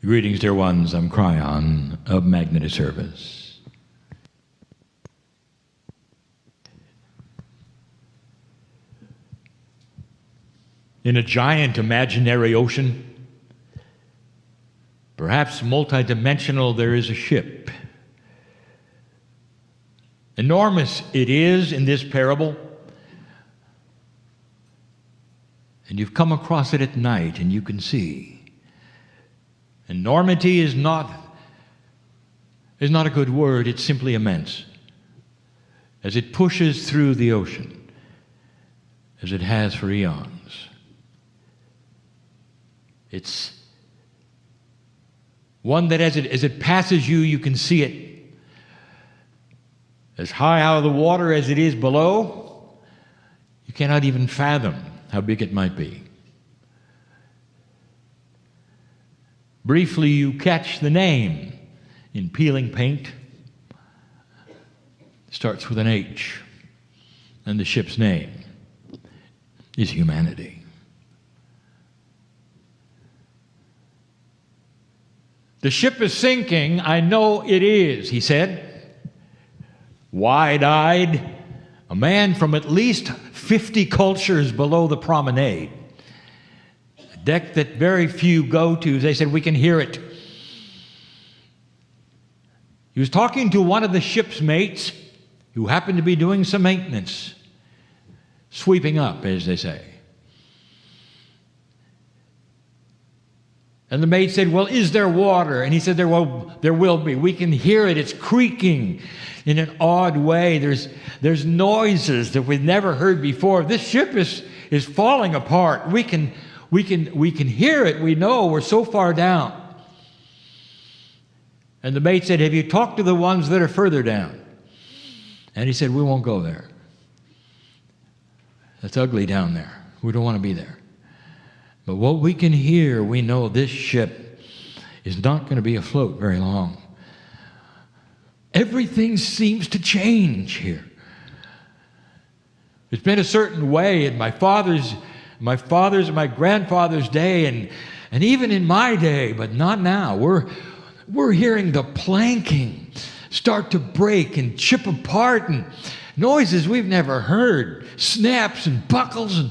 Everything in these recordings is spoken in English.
Greetings, dear ones. I'm Kryon of Magnetic Service. In a giant imaginary ocean, perhaps multidimensional, there is a ship. Enormous it is in this parable. And you've come across it at night and you can see. Enormity is not a good word, it's simply immense. As it pushes through the ocean, as it has for eons. It's one that as it passes you, you can see it. As high out of the water as it is below, you cannot even fathom how big it might be. Briefly, you catch the name in peeling paint. It starts with an H, and the ship's name is humanity. The ship is sinking, I know it is, he said. Wide-eyed, a man from at least 50 cultures below the promenade. Deck that very few go to. They said, we can hear it. He was talking to one of the ship's mates who happened to be doing some maintenance, sweeping up, as they say. And the mate said, well, is there water? And he said, there will be. We can hear it. It's creaking in an odd way. There's noises that we've never heard before. This ship is falling apart. We can hear it. We know we're so far down. And the mate said, have you talked to the ones that are further down? And he said, we won't go there. It's ugly down there. We don't want to be there. But what we can hear, we know this ship is not going to be afloat very long. Everything seems to change here. It's been a certain way in my father's and my grandfather's day, and even in my day, but not now. We're hearing the planking start to break and chip apart, and noises we've never heard, snaps and buckles, and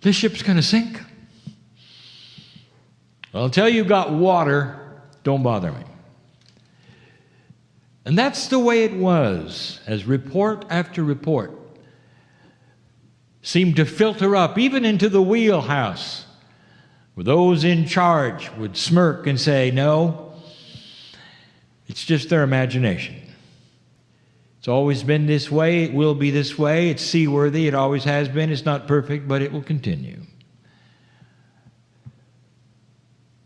this ship's going to sink. Well, until you got water, don't bother me. And that's the way it was, as report after report seemed to filter up, even into the wheelhouse, where those in charge would smirk and say, no, it's just their imagination. It's always been this way, it will be this way, it's seaworthy, it always has been, it's not perfect, but it will continue.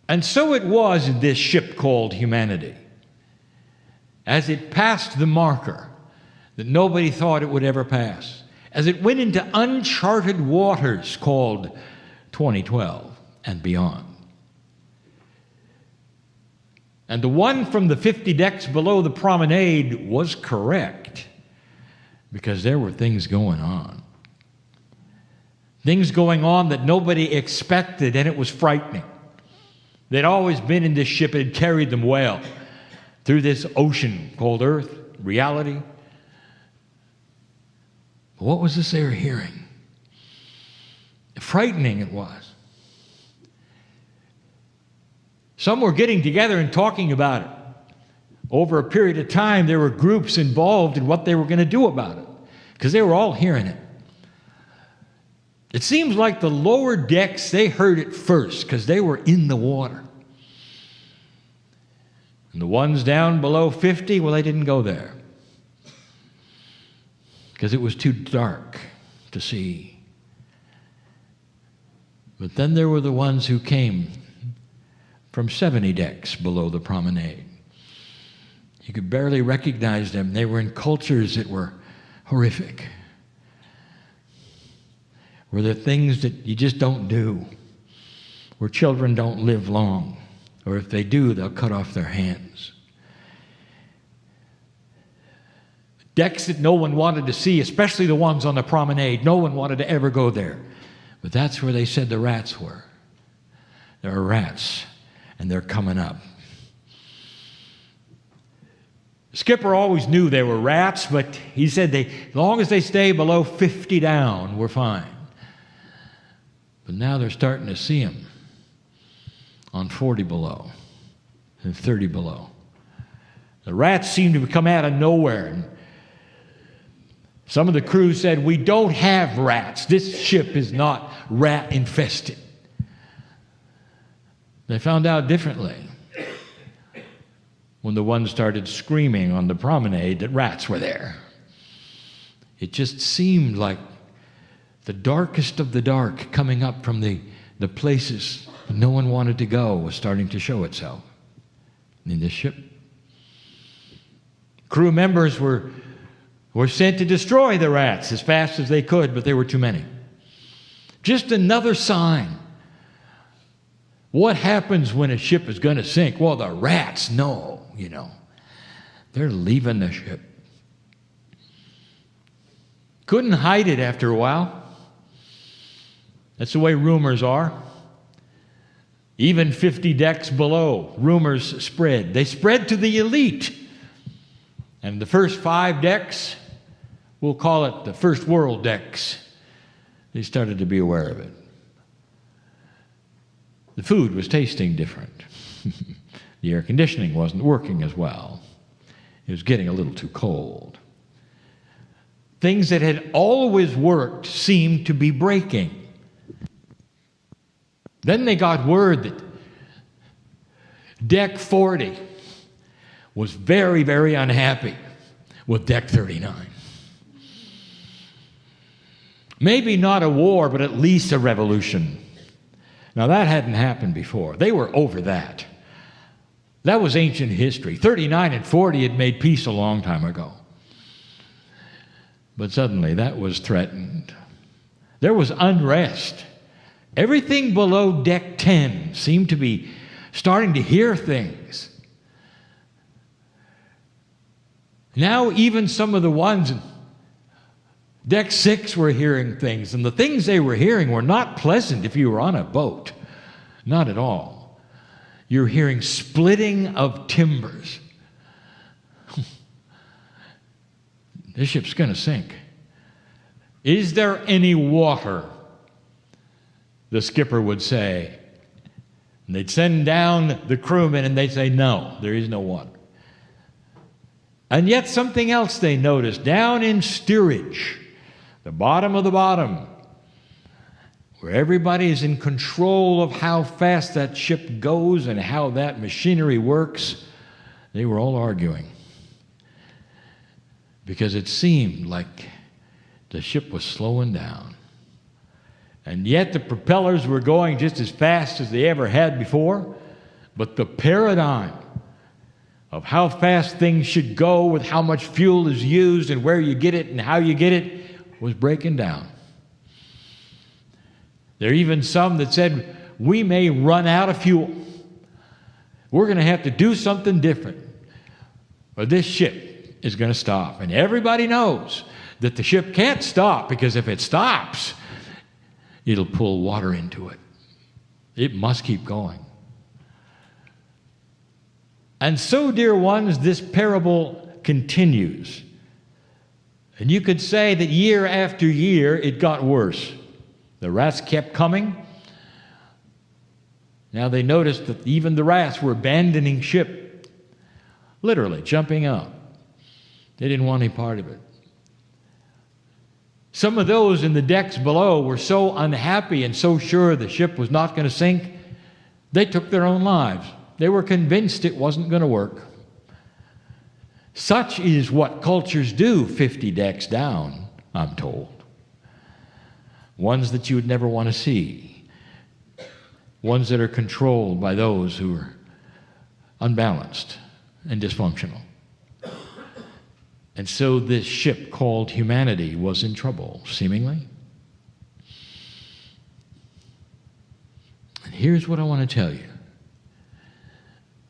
And so it was in this ship called humanity. As it passed the marker that nobody thought it would ever pass, as it went into uncharted waters called 2012 and beyond. And the one from the 50 decks below the promenade was correct, because there were things going on. Things going on that nobody expected, and it was frightening. They'd always been in this ship, it had carried them well through this ocean called Earth, reality. What was this they were hearing? Frightening it was. Some were getting together and talking about it. Over a period of time, there were groups involved in what they were going to do about it, because they were all hearing it. It seems like the lower decks, they heard it first, because they were in the water. And the ones down below 50, well, they didn't go there, because it was too dark to see. But then there were the ones who came from 70 decks below the promenade. You could barely recognize them. They were in cultures that were horrific, where there are things that you just don't do, where children don't live long, or if they do, they'll cut off their hands. Decks that no one wanted to see, especially the ones on the promenade. No one wanted to ever go there. But that's where they said the rats were. There are rats, and they're coming up. The skipper always knew they were rats, but he said as long as they stay below 50 down, we're fine. But now they're starting to see them on 40 below and 30 below. The rats seem to come out of nowhere. And some of the crew said, "We don't have rats. This ship is not rat infested." They found out differently when the one started screaming on the promenade that rats were there. It just seemed like the darkest of the dark coming up from the places no one wanted to go was starting to show itself in this ship. Crew members were sent to destroy the rats as fast as they could, but there were too many. Just another sign. What happens when a ship is going to sink? Well, the rats know, They're leaving the ship. Couldn't hide it after a while. That's the way rumors are. Even 50 decks below, rumors spread. They spread to the elite. And the first 5 decks, we'll call it the first world decks, they started to be aware of it. The food was tasting different. The air conditioning wasn't working as well. It was getting a little too cold. Things that had always worked seemed to be breaking. Then they got word that Deck 40 was very, very unhappy with Deck 39. Maybe not a war, but at least a revolution. Now, that hadn't happened before. They were over that. That was ancient history. 39 and 40 had made peace a long time ago. But suddenly that was threatened. There was unrest. Everything below Deck 10 seemed to be starting to hear things. Now even some of the ones in Deck 6 were hearing things, and the things they were hearing were not pleasant if you were on a boat. Not at all. You're hearing splitting of timbers. This ship's going to sink. Is there any water? The skipper would say. And they'd send down the crewmen and they'd say, no, there is no water. And yet something else they noticed down in steerage, the bottom of the bottom, where everybody is in control of how fast that ship goes and how that machinery works, they were all arguing. Because it seemed like the ship was slowing down. And yet the propellers were going just as fast as they ever had before, but the paradigm of how fast things should go with how much fuel is used and where you get it and how you get it was breaking down. There are even some that said, we may run out of fuel. We're going to have to do something different, or this ship is going to stop. And everybody knows that the ship can't stop, because if it stops, it'll pull water into it. It must keep going. And so, dear ones, this parable continues. And you could say that year after year, it got worse. The rats kept coming. Now they noticed that even the rats were abandoning ship, literally jumping out. They didn't want any part of it. Some of those in the decks below were so unhappy and so sure the ship was not going to sink, they took their own lives. They were convinced it wasn't going to work. Such is what cultures do 50 decks down, I'm told. Ones that you would never want to see. Ones that are controlled by those who are unbalanced and dysfunctional. And so this ship called humanity was in trouble, seemingly. And here's what I want to tell you.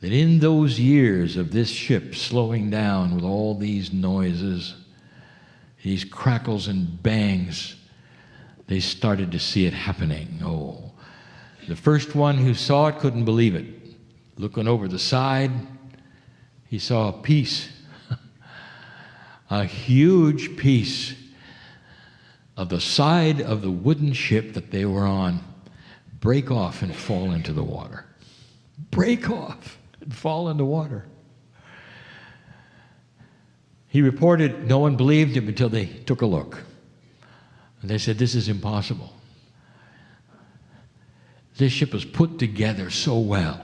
That in those years of this ship slowing down with all these noises, these crackles and bangs, they started to see it happening. Oh, The first one who saw it couldn't believe it. Looking over the side, he saw a piece, a huge piece of the side of the wooden ship that they were on break off and fall into the water. Break off and fall in the water. He reported no one believed him until they took a look. And they said, this is impossible. This ship was put together so well.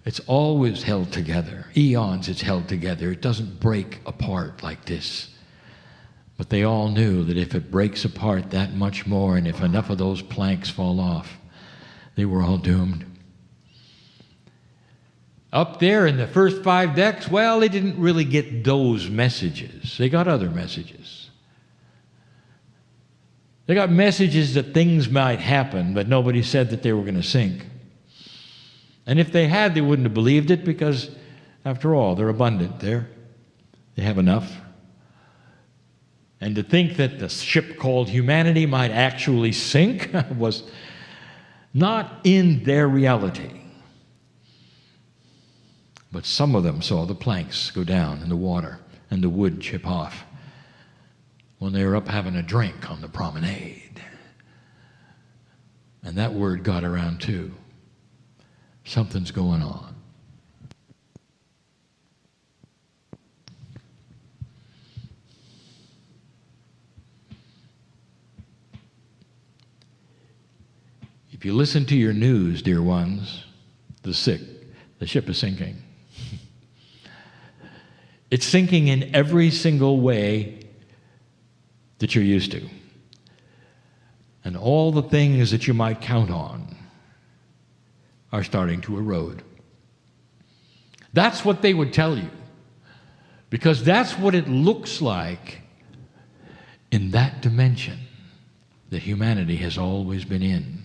It's always held together. Eons it's held together. It doesn't break apart like this. But they all knew that if it breaks apart that much more, and if enough of those planks fall off, they were all doomed. Up there in the first 5 decks, well, they didn't really get those messages. They got other messages. They got messages that things might happen, but nobody said that they were going to sink. And if they had, they wouldn't have believed it because, after all, they're abundant there. They have enough. And to think that the ship called humanity might actually sink was not in their reality. But some of them saw the planks go down in the water and the wood chip off when they were up having a drink on the promenade. And that word got around too. Something's going on. If you listen to your news, dear ones, the ship is sinking. It's sinking in every single way that you're used to. And all the things that you might count on are starting to erode. That's what they would tell you, because that's what it looks like in that dimension that humanity has always been in.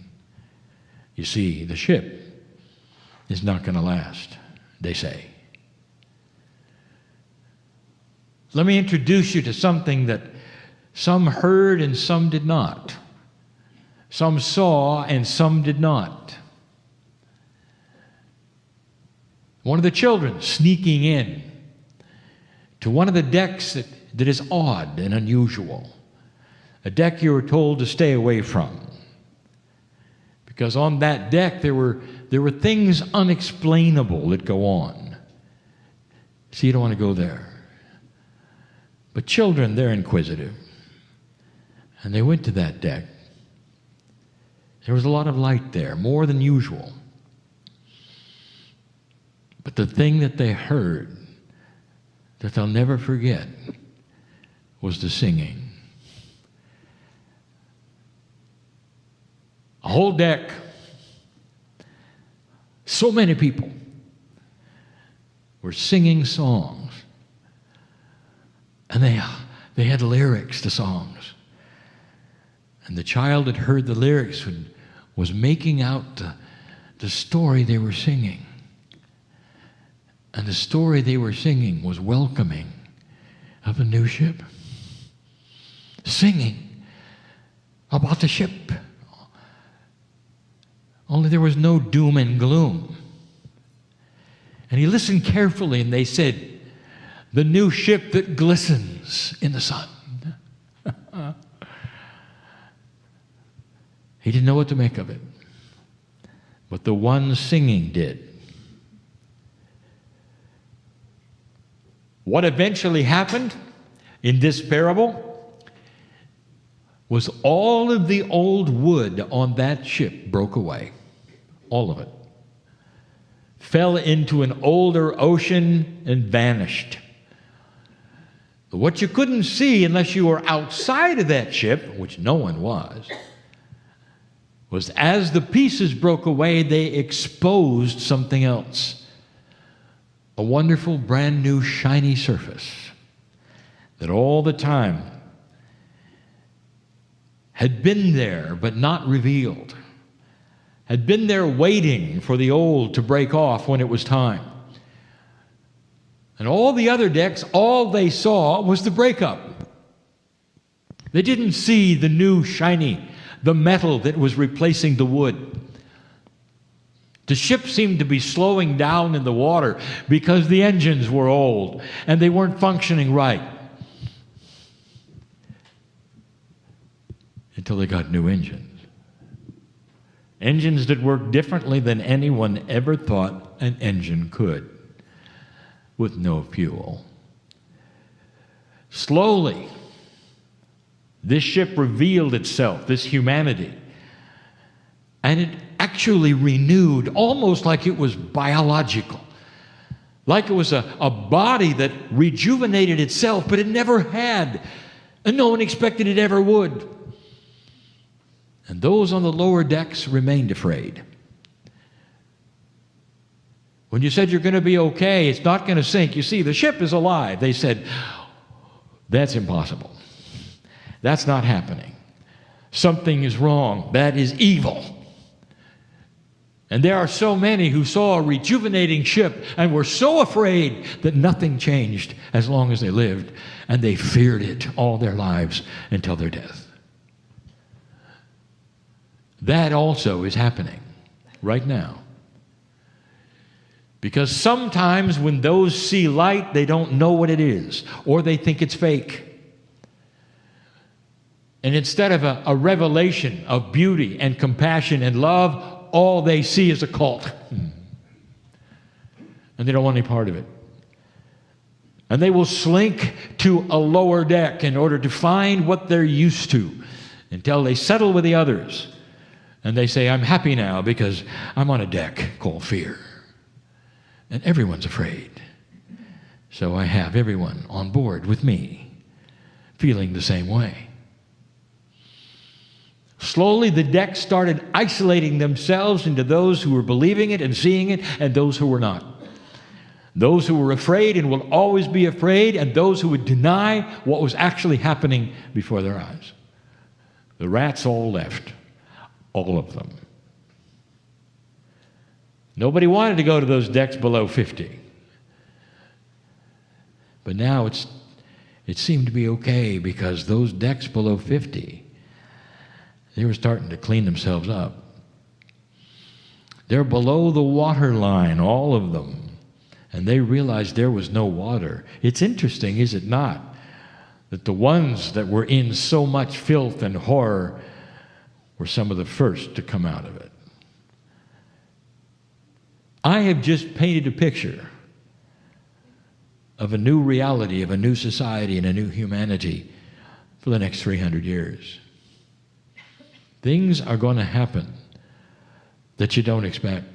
You see, the ship is not going to last, they say. Let me introduce you to something that some heard and some did not. Some saw and some did not. One of the children sneaking in to one of the decks that is odd and unusual. A deck you were told to stay away from. Because on that deck there were things unexplainable that go on. So you don't want to go there. But children, they're inquisitive. And they went to that deck. There was a lot of light there, more than usual. But the thing that they heard that they'll never forget was the singing. A whole deck, so many people were singing songs. And they had lyrics to songs. And the child that heard the lyrics was making out the story they were singing. And the story they were singing was welcoming of a new ship. Singing about the ship. Only there was no doom and gloom. And he listened carefully, and they said, the new ship that glistens in the sun. He didn't know what to make of it. But the one singing did. What eventually happened in this parable was all of the old wood on that ship broke away. All of it. Fell into an older ocean and vanished. But what you couldn't see unless you were outside of that ship, which no one was as the pieces broke away, they exposed something else. A wonderful, brand new, shiny surface that all the time had been there but not revealed, had been there waiting for the old to break off when it was time. And all the other decks, all they saw was the breakup. They didn't see the new shiny, the metal that was replacing the wood. The ship seemed to be slowing down in the water because the engines were old and they weren't functioning right. Until they got new engines. Engines that worked differently than anyone ever thought an engine could, with no fuel. Slowly, this ship revealed itself, this humanity, and it actually renewed, almost like it was biological, like it was a body that rejuvenated itself, but it never had, and no one expected it ever would. And those on the lower decks remained afraid. When you said you're going to be okay, it's not going to sink. You see, the ship is alive. They said, that's impossible. That's not happening. Something is wrong. That is evil. And there are so many who saw a rejuvenating ship and were so afraid that nothing changed as long as they lived, and they feared it all their lives until their death. That also is happening right now. Because sometimes when those see light, they don't know what it is, or they think it's fake. And instead of a revelation of beauty and compassion and love, all they see is a cult. And they don't want any part of it. And they will slink to a lower deck in order to find what they're used to until they settle with the others. And they say, I'm happy now because I'm on a deck called fear. And everyone's afraid. So I have everyone on board with me, feeling the same way. Slowly, the deck started isolating themselves into those who were believing it and seeing it, and those who were not. Those who were afraid and will always be afraid, and those who would deny what was actually happening before their eyes. The rats all left. All of them. Nobody wanted to go to those decks below 50. But now it seemed to be okay because those decks below 50, they were starting to clean themselves up. They're below the water line, all of them. And they realized there was no water. It's interesting, is it not, that the ones that were in so much filth and horror were some of the first to come out of it. I have just painted a picture of a new reality, of a new society and a new humanity for the next 300 years. Things are going to happen that you don't expect.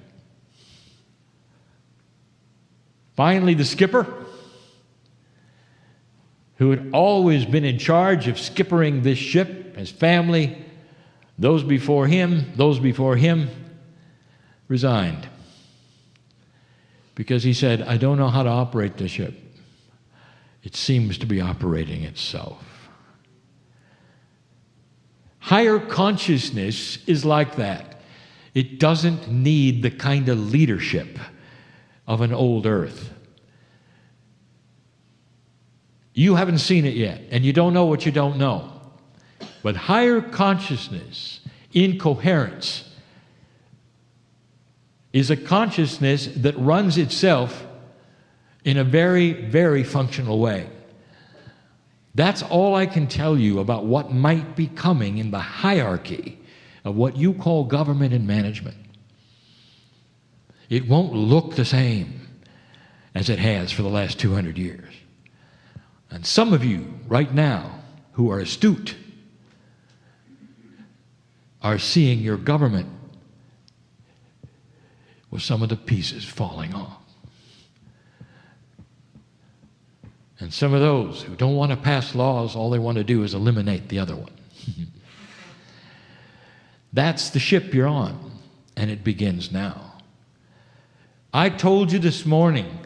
Finally, the skipper, who had always been in charge of skippering this ship, his family, those before him, resigned. Because he said, I don't know how to operate the ship. It seems to be operating itself. Higher consciousness is like that. It doesn't need the kind of leadership of an old earth. You haven't seen it yet, and you don't know what you don't know. But higher consciousness in coherence is a consciousness that runs itself in a very, very functional way. That's all I can tell you about what might be coming in the hierarchy of what you call government and management. It won't look the same as it has for the last 200 years. And some of you right now who are astute are seeing your government with some of the pieces falling off. And some of those who don't want to pass laws, all they want to do is eliminate the other one. That's the ship you're on, and it begins now. I told you this morning,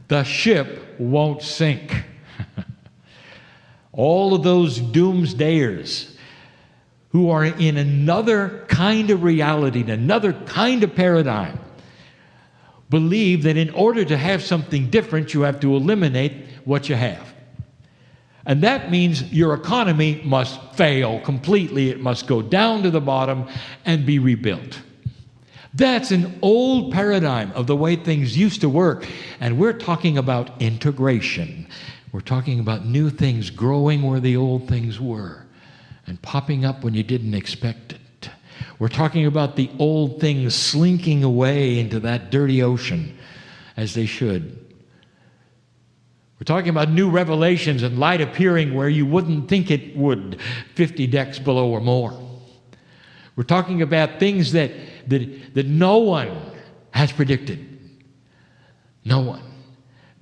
the ship won't sink. All of those doomsdayers who are in another kind of reality, in another kind of paradigm, believe that in order to have something different, you have to eliminate what you have. And that means your economy must fail completely. It must go down to the bottom and be rebuilt. That's an old paradigm of the way things used to work. And we're talking about integration. We're talking about new things growing where the old things were and popping up when you didn't expect it. We're talking about the old things slinking away into that dirty ocean as they should. We're talking about new revelations and light appearing where you wouldn't think it would, 50 decks below or more. We're talking about things that no one has predicted. No one.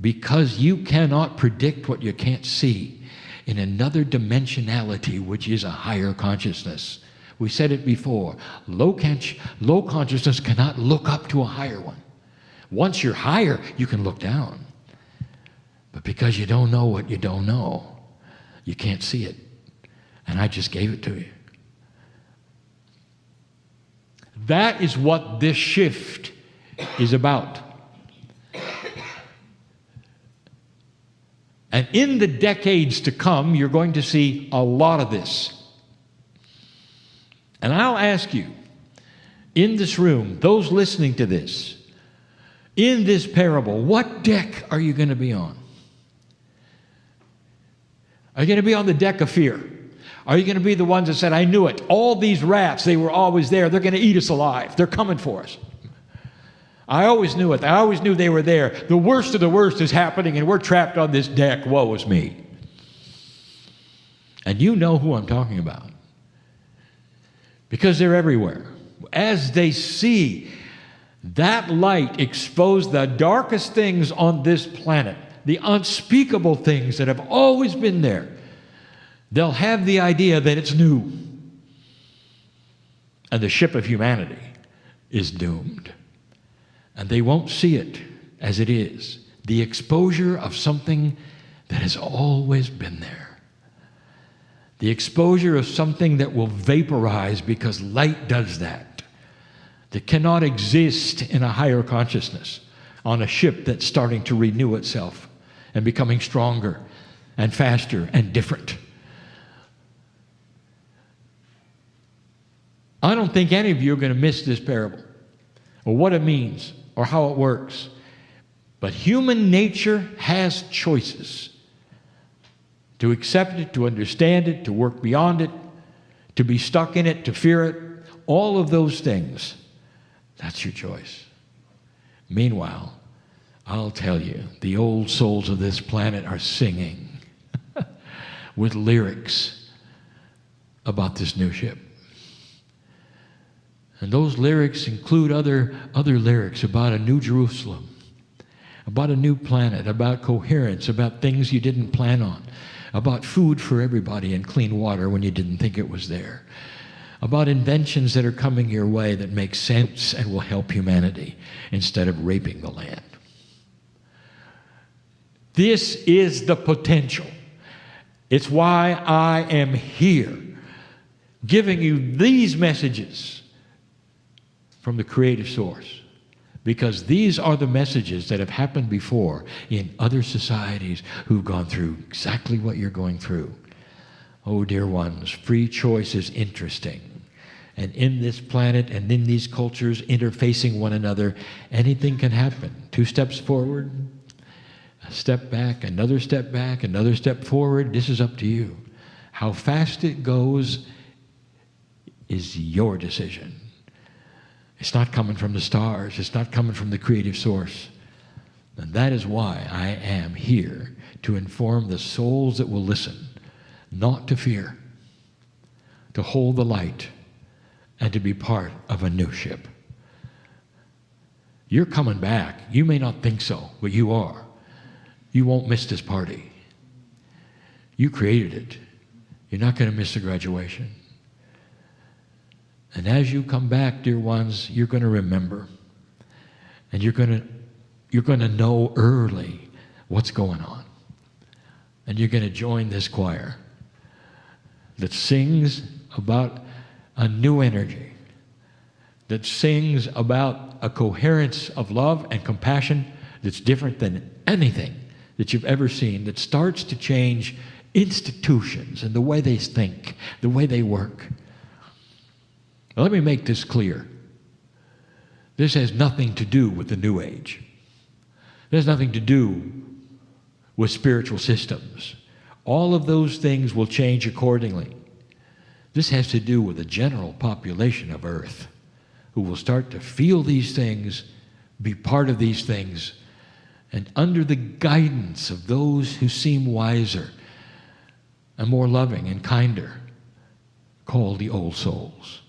Because you cannot predict what you can't see in another dimensionality, which is a higher consciousness. We said it before. Low consciousness cannot look up to a higher one. Once you're higher, you can look down. But because you don't know what you don't know, you can't see it. And I just gave it to you. That is what this shift is about. And in the decades to come, you're going to see a lot of this. And I'll ask you, in this room, those listening to this, in this parable, what deck are you going to be on? Are you going to be on the deck of fear? Are you going to be the ones that said, I knew it. All these rats, they were always there. They're going to eat us alive. They're coming for us. I always knew it. I always knew they were there. The worst of the worst is happening, and we're trapped on this deck. Woe is me. And you know who I'm talking about. Because they're everywhere. As they see that light expose the darkest things on this planet, the unspeakable things that have always been there, they'll have the idea that it's new. And the ship of humanity is doomed. And they won't see it as it is. The exposure of something that has always been there. The exposure of something that will vaporize because light does that. That cannot exist in a higher consciousness on a ship that's starting to renew itself and becoming stronger and faster and different. I don't think any of you are going to miss this parable or what it means or how it works. But human nature has choices. To accept it, to understand it, to work beyond it, to be stuck in it, to fear it, all of those things, that's your choice. Meanwhile, I'll tell you, the old souls of this planet are singing with lyrics about this new ship. And those lyrics include other lyrics about a new Jerusalem, about a new planet, about coherence, about things you didn't plan on, about food for everybody and clean water when you didn't think it was there, about inventions that are coming your way that make sense and will help humanity instead of raping the land. This is the potential. It's why I am here, giving you these messages from the creative source, because these are the messages that have happened before in other societies who've gone through exactly what you're going through. Oh, dear ones, free choice is interesting. And in this planet and in these cultures interfacing one another, anything can happen. 2 steps forward, a step back, another step forward. This is up to you. How fast it goes is your decision. It's not coming from the stars. It's not coming from the creative source. And that is why I am here, to inform the souls that will listen, not to fear, to hold the light, and to be part of a new ship. You're coming back. You may not think so, but you are. You won't miss this party. You created it. You're not going to miss the graduation. And as you come back, dear ones, you're going to remember. And you're going to know early what's going on. And you're going to join this choir that sings about a new energy, that sings about a coherence of love and compassion that's different than anything that you've ever seen, that starts to change institutions and the way they think, the way they work. Now, let me make this clear. This has nothing to do with the New Age. It has nothing to do with spiritual systems. All of those things will change accordingly. This has to do with the general population of Earth, who will start to feel these things, be part of these things, and under the guidance of those who seem wiser and more loving and kinder, called the old souls.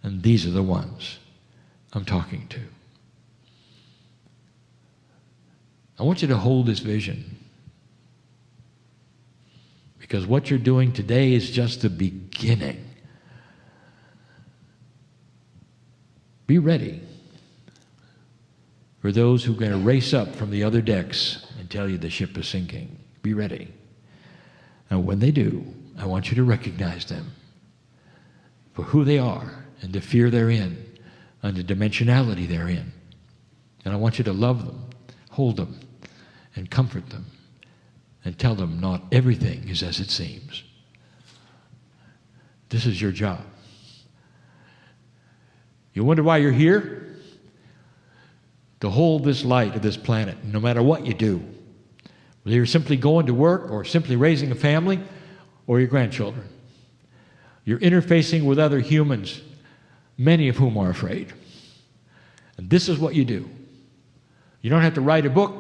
And these are the ones I'm talking to. I want you to hold this vision, because what you're doing today is just the beginning. Be ready for those who are going to race up from the other decks and tell you the ship is sinking. Be ready. And when they do, I want you to recognize them for who they are and the fear they're in and the dimensionality they're in. And I want you to love them, hold them, and comfort them, and tell them not everything is as it seems. This is your job. You wonder why you're here? To hold this light of this planet, no matter what you do. Whether you're simply going to work or simply raising a family or your grandchildren. You're interfacing with other humans, many of whom are afraid. And this is what you do. You don't have to write a book.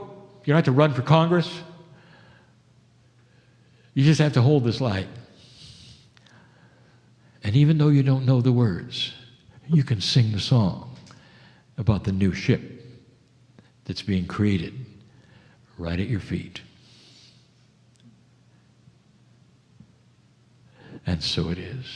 You don't have to run for Congress. You just have to hold this light. And even though you don't know the words, you can sing the song about the new ship that's being created right at your feet. And so it is.